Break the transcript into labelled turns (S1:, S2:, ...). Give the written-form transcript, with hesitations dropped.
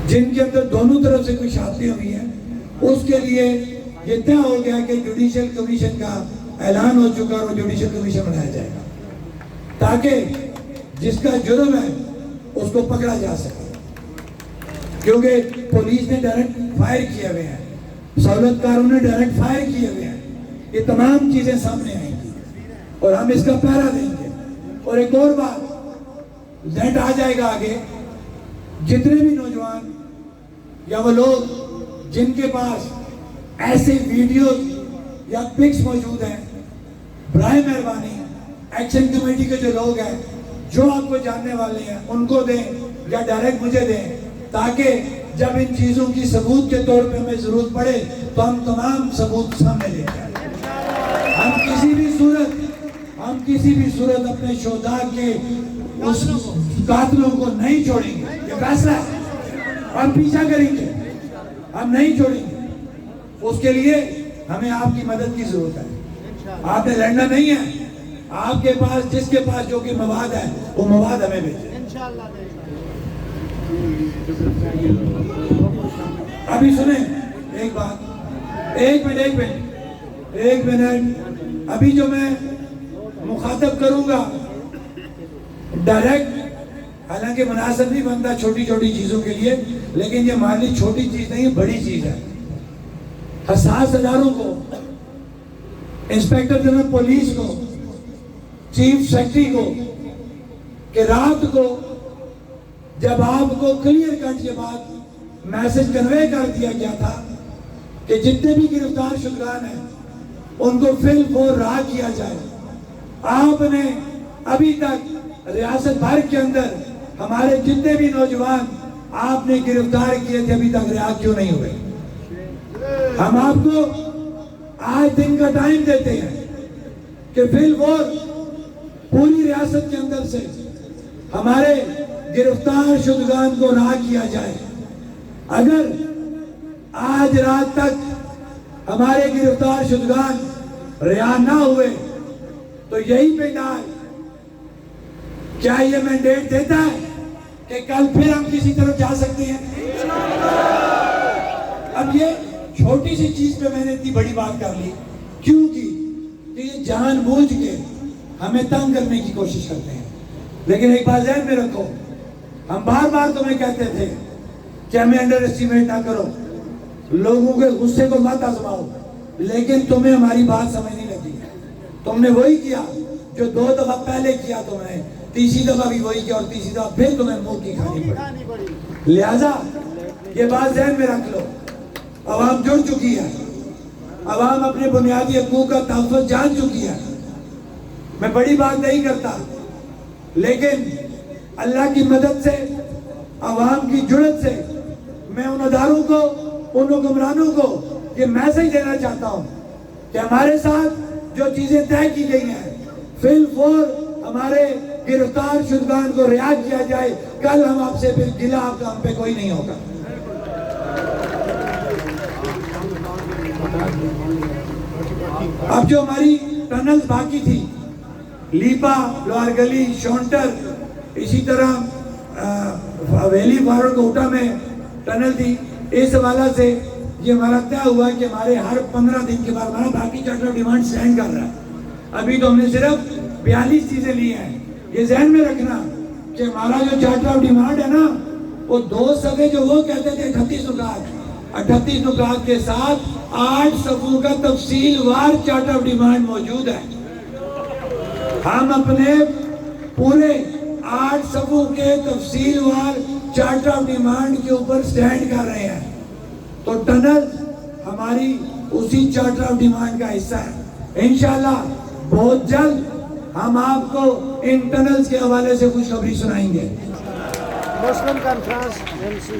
S1: جن کے اندر دونوں طرف سے کچھ شادیاں ہوئی ہیں، اس کے لیے یہ طے ہو گیا کہ جوڈیشل کمیشن کا اعلان ہو چکا اور جوڈیشل کمیشن بنایا جائے گا تاکہ جس کا جرم ہے اس کو پکڑا جا سکے، کیونکہ پولیس نے ڈائریکٹ فائر کیے ہوئے ہیں، سہولت کاروں نے ڈائریکٹ فائر کیے ہوئے ہیں، یہ تمام چیزیں سامنے آئیں گی اور ہم اس کا پہرا دیں گے۔ اور ایک اور بات زینٹ آ جائے گا آگے، جتنے بھی نوجوان یا وہ لوگ جن کے پاس ایسے ویڈیوز یا پکس موجود ہیں، برائے مہربانی ایکشن کمیٹی کے جو لوگ ہیں جو آپ کو جاننے والے ہیں ان کو دیں یا ڈائریکٹ مجھے دیں، تاکہ جب ان چیزوں کی ثبوت کے طور پہ ہمیں ضرورت پڑے تو ہم تمام ثبوت سامنے لے جائیں۔ ہم کسی بھی صورت اپنے شہداء کے اس قاتلوں کو نہیں چھوڑیں گے، یہ فیصلہ ہے، ہم پیچھا کریں گے، ہم نہیں چھوڑیں گے۔ اس کے لیے ہمیں آپ کی مدد کی ضرورت ہے، آپ نے لڑنا نہیں ہے، آپ کے پاس جس کے پاس جو کہ مواد ہے وہ مواد ہمیں بھیجیں۔ ابھی سنیں ایک بات، ایک منٹ، ابھی جو میں مخاطب کروں گا ڈائریکٹ، حالانکہ مناسب نہیں بنتا چھوٹی چھوٹی چیزوں کے لیے، لیکن یہ ہماری چھوٹی چیز نہیں، بڑی چیز ہے۔ حساس اداروں کو، انسپیکٹر جنرل پولیس کو، چیف سیکرٹری کو، کہ رات کو جب آپ کو کلیئر کٹ یہ بات میسج کنوے کر دیا گیا تھا کہ جتنے بھی گرفتار شدگان ہیں ان کو فی الفور رہا کیا جائے، آپ نے ابھی تک ریاست بھر کے اندر ہمارے جتنے بھی نوجوان آپ نے گرفتار کیے تھے ابھی تک رہا کیوں نہیں ہوئے؟ ہم آپ کو آج دن کا ٹائم دیتے ہیں کہ فی الفور پوری ریاست کے اندر سے ہمارے گرفتار شدگان کو رہا کیا جائے۔ اگر آج رات تک ہمارے گرفتار شدگان رہا نہ ہوئے تو یہی پیدار کیا یہ مینڈیٹ دیتا ہے کہ کل پھر ہم کسی طرف جا سکتے ہیں؟ اب یہ چھوٹی سی چیز پہ میں نے اتنی بڑی بات کر لی کیوں کی کہ یہ جان بوجھ کے ہمیں تنگ کرنے کی کوشش کرتے ہیں۔ لیکن ایک بات ذہن میں رکھو، ہم بار بار تمہیں کہتے تھے کہ ہمیں انڈر اسٹیمیٹ نہ کرو، لوگوں کے غصے کو مت آزماؤ، لیکن تمہیں ہماری بات سمجھ نہیں لگی۔ تم نے وہی کیا جو 2 دفعہ پہلے کیا، تم نے تیسری دفعہ بھی وہی کیا اور تیسری دفعہ پھر تمہیں منہ کی کھانی پڑی۔ لہذا یہ بات ذہن میں رکھ لو، عوام جڑ چکی ہے، عوام اپنے بنیادی حقوق کا تحفظ جان چکی ہے۔ میں بڑی بات نہیں کرتا، لیکن اللہ کی مدد سے، عوام کی جرت سے میں ان اداروں کو، ان حکمرانوں کو یہ میسج دینا چاہتا ہوں کہ ہمارے ساتھ جو چیزیں طے کی گئی ہیں فی الفور ہمارے گرفتار شدگان کو رہا کیا جائے، کل ہم آپ سے پھر گلہ آپ کا ہم پہ کوئی نہیں ہوگا۔ اب جو ہماری ٹنلز باقی تھی، لیپا، لوہار گلی، شونٹر، اسی طرح ویلی فارورڈ کوٹا میں ٹنل تھی، اس حوالہ سے یہ ہمارا طے ہوا کہ ہمارے ہر 15 دن کے بعد ہمارا باقی چارٹر آف ڈیمانڈ سینڈ کر رہا ہے۔ ابھی تو ہم نے صرف 42 چیزیں لی ہیں۔ یہ ذہن میں رکھنا کہ ہمارا جو چارٹر آف ڈیمانڈ ہے نا، وہ 2 صفحے جو وہ کہتے تھے 38 نکات کے ساتھ 8 صفحوں کا تفصیل وار چارٹر آف ڈیمانڈ موجود ہے۔ ہم اپنے پورے 8 صفحوں کے تفصیل وار چارٹر آف ڈیمانڈ کے اوپر سٹینڈ کر رہے ہیں، تو ٹنل ہماری اسی چارٹر آف ڈیمانڈ کا حصہ ہے۔ انشاءاللہ بہت جلد ہم آپ کو ان ٹنلز کے حوالے سے خوشخبری سنائیں گے۔ مسلم کانفرنس